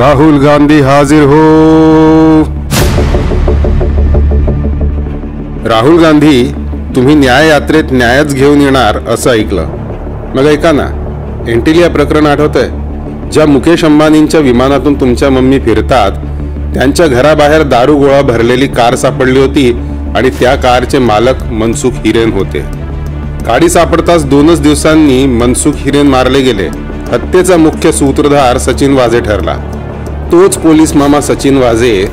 राहुल गांधी हाजिर हो। राहुल गांधी, तुम्ही न्याय यात्रेत न्यायच घेऊन येणार असं ऐकलं। मग ऐका ना, एंटिलिया प्रकरण आठवतंय? ज्या मुकेश अंबानींच्या विमानातून तुमच्या मम्मी फिरतात, त्यांच्या घराबाहेर दारू गोळा भरलेली कार सापडली होती आणि त्या कारचे मालक मनसुख हिरेन होते। गाडी सापडताच 2च दिवसांनी मनसुख हिरेन मारले गेले। हत्येचा मुख्य सूत्रधार सचिन वाझे ठरला। तोच पोलीस मामा सचिन वाझे,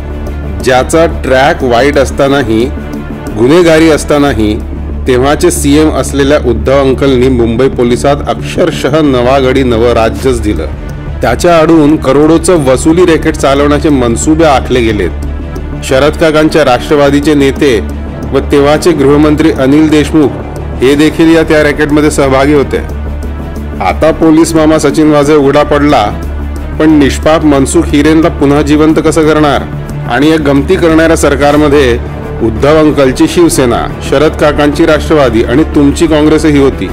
ज्याचा ट्रॅक वाईट असतानाही, गुन्हेगारी असतानाही तेव्हाचे सीएम असलेल्या उद्धव अंकलनी मुंबई पोलिसात अक्षरशः नवागडी नवं राज्यच दिलं। त्याच्या आडून करोडोचं वसुली रॅकेट चालवण्याचे मनसुबे आखले गेलेत। शरद काकांच्या राष्ट्रवादीचे नेते व तेव्हाचे गृहमंत्री अनिल देशमुख हे देखील या त्या रॅकेटमध्ये सहभागी होते। आता पोलीस मामा सचिन वाझे उघडा पडला, पण निष्पाप मनसुख हिरेनला पुन्हा जिवंत कसं करणार? आणि या गमती करणाऱ्या सरकारमध्ये उद्धव अंकलची शिवसेना, शरद काकांची राष्ट्रवादी आणि तुमची काँग्रेसही होती।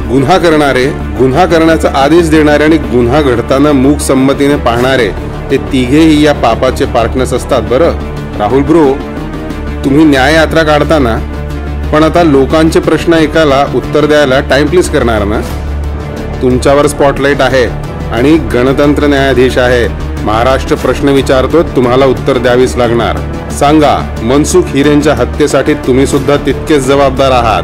गुन्हा करणारे, गुन्हा करण्याचा आदेश देणारे आणि गुन्हा घडताना मूक संमतीने पाहणारे ते तिघेही या पापाचे पार्टनर्स असतात। बरं राहुल ब्रो, तुम्ही न्याय यात्रा काढताना पण आता लोकांचे प्रश्न ऐकायला, उत्तर द्यायला टाइम प्लीज करणार ना? तुमच्यावर स्पॉटलाइट आहे आणि गणतंत्र न्यायाधीश आहे। महाराष्ट्र प्रश्न विचारतो, तुम्हाला उत्तर द्यावीच लागणार। सांगा, मनसुख हिरेनच्या हत्येसाठी तुम्ही सुद्धा तितकेच जबाबदार आहात?